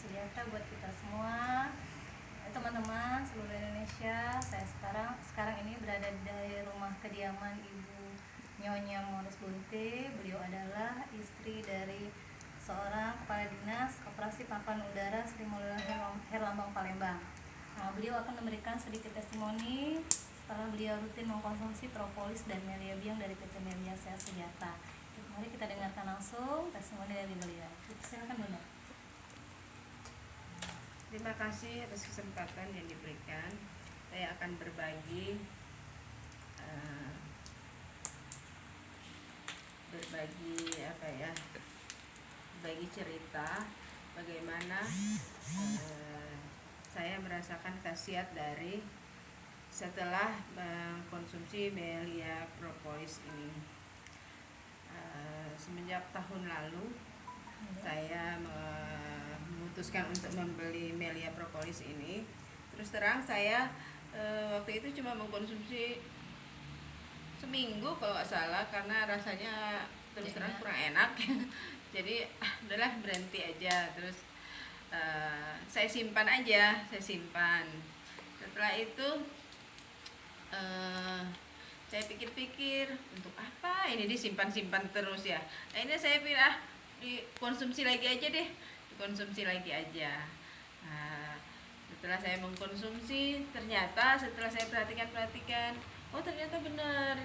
sejahtera buat kita semua. Teman-teman seluruh Indonesia, saya sekarang ini berada di rumah kediaman Ibu Nyonya Morus Bunte. Beliau adalah istri dari seorang kepala dinas operasi papan udara Sri Mulyani Herlambang Palembang. Beliau akan memberikan sedikit testimoni setelah beliau rutin mengkonsumsi propolis dan melia biang dari PT Melia Sehat Sejahtera. Mari kita dengarkan langsung testimoni dari beliau. Silakan Bunda. Terima kasih atas kesempatan yang diberikan. Saya akan berbagi cerita bagaimana saya merasakan khasiat dari setelah mengkonsumsi Melia Propolis ini. Semenjak tahun lalu saya memutuskan untuk membeli Melia Propolis ini. Terus terang saya waktu itu cuma mengkonsumsi seminggu kalau nggak salah, karena rasanya terus terang kurang enak. Jadi udahlah berhenti aja. Terus saya simpan. Setelah itu saya pikir-pikir, untuk apa ini disimpan-simpan terus ya. Akhirnya saya pikir dikonsumsi lagi aja. Setelah saya mengkonsumsi, ternyata setelah saya perhatikan, oh ternyata benar,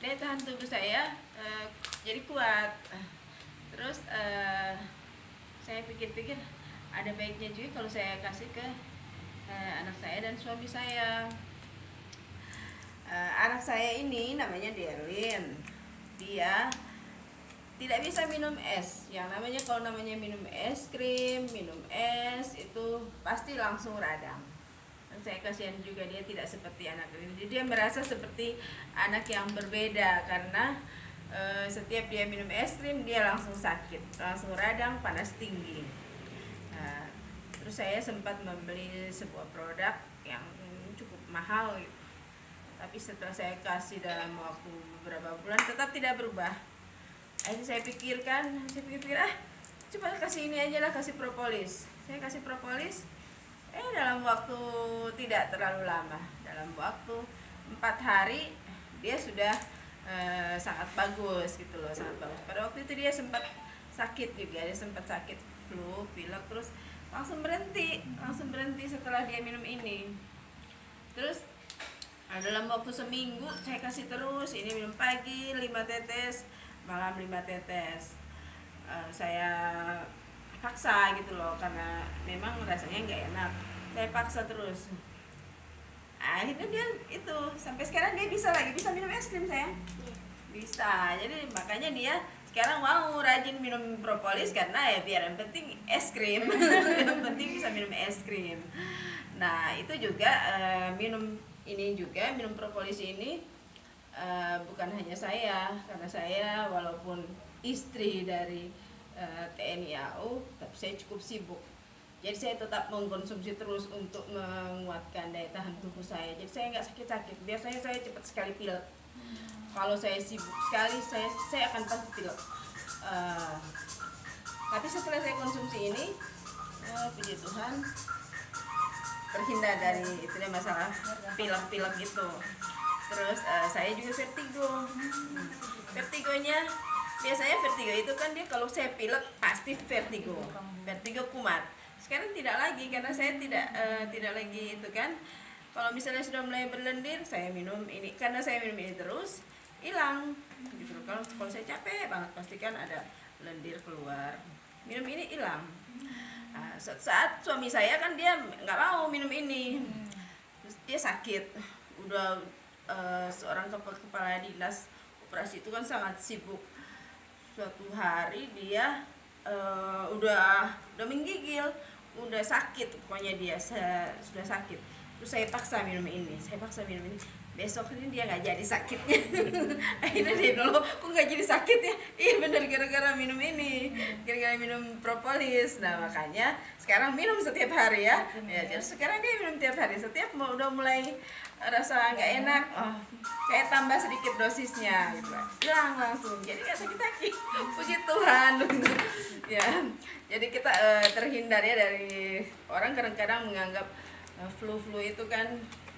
daya tahan tubuh saya jadi kuat. Terus saya pikir-pikir, ada baiknya juga kalau saya kasih ke anak saya dan suami saya. Anak saya ini namanya Derlin. Dia tidak bisa minum es. Kalau namanya minum es krim, minum es itu pasti langsung radang. Dan saya kasihan juga, dia tidak seperti anak ini. Jadi dia merasa seperti anak yang berbeda, karena setiap dia minum es krim dia langsung sakit, langsung radang, panas tinggi. Terus saya sempat membeli sebuah produk yang cukup mahal gitu. Tapi setelah saya kasih dalam waktu beberapa bulan tetap tidak berubah. Akhirnya saya pikir, coba kasih ini aja lah, kasih propolis. Saya kasih propolis, dalam waktu tidak terlalu lama, dalam waktu 4 hari dia sudah sangat bagus gitu loh, sangat bagus. Pada waktu itu dia sempat sakit juga, flu, pilek, terus langsung berhenti setelah dia minum ini. Terus dalam waktu seminggu saya kasih terus, ini minum pagi 5 tetes, malam 5 tetes. Saya paksa gitu loh, karena memang rasanya nggak enak. Saya paksa terus. Akhirnya dia itu sampai sekarang dia bisa minum es krim, sayang. Bisa. Jadi makanya dia sekarang mau rajin minum propolis, karena ya biar yang penting es krim. Yang penting bisa minum es krim. Nah, itu juga minum propolis ini bukan hanya saya, karena saya walaupun istri dari TNI AU, tapi saya cukup sibuk. Jadi saya tetap mengkonsumsi terus untuk menguatkan daya tahan tubuh saya. Jadi saya nggak sakit-sakit. Biasanya saya cepat sekali pilek. Kalau saya sibuk sekali, saya akan pasti pilek. Tapi setelah saya konsumsi ini, puji Tuhan, terhindar dari masalah pilek-pilek gitu. Terus saya juga vertigo. Vertigonya, biasanya vertigo itu kan dia kalau saya pilek pasti vertigo kumat. Sekarang tidak lagi, karena saya tidak lagi itu kan. Kalau misalnya sudah mulai berlendir, saya minum ini, karena saya minum ini terus hilang gitu. Kalau saya capek banget, pastikan ada lendir keluar, minum ini hilang. Saat suami saya kan dia nggak mau minum ini, terus dia sakit. Udah seorang kepala dinas operasi itu kan sangat sibuk. Suatu hari dia udah menggigil, udah sakit, pokoknya dia sudah sakit. Terus saya paksa minum ini. Besok ini dia nggak jadi sakitnya. Akhirnya dia dulu, kok nggak jadi sakit ya? Iya benar, gara-gara minum ini, gara-gara minum propolis. Nah makanya sekarang minum setiap hari ya. Terus sekarang dia minum tiap hari. Setiap udah mulai rasa nggak enak, saya tambah sedikit dosisnya, gitu. Hilang langsung. Jadi nggak sakit-sakit. Puji Tuhan. Ya, jadi kita terhindar ya dari orang kadang-kadang menganggap flu itu kan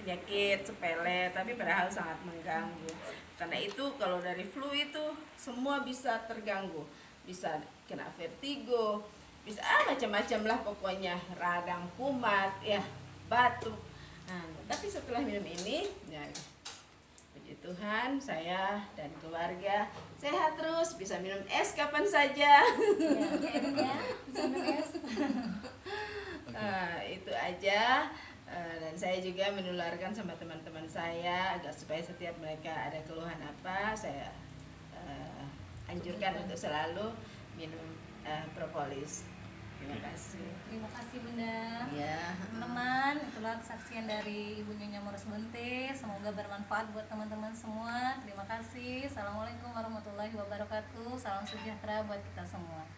penyakit sepele, tapi padahal sangat mengganggu. Karena itu kalau dari flu itu semua bisa terganggu, bisa kena vertigo, bisa macam-macam lah pokoknya, radang, kumat, ya batuk. Nah, tapi setelah minum ini, ya puji Tuhan, saya dan keluarga sehat terus, bisa minum es kapan saja. Ya, ya, bisa minum es. Itu aja. Dan saya juga menularkan sama teman-teman saya agar supaya setiap mereka ada keluhan apa, saya anjurkan untuk selalu minum propolis. Terima kasih. Terima kasih Bunda. Ya. Teman-teman, itulah kesaksian dari Ibu Nyonya Moros Bunte. Semoga bermanfaat buat teman-teman semua. Terima kasih. Assalamualaikum warahmatullahi wabarakatuh. Salam sejahtera buat kita semua.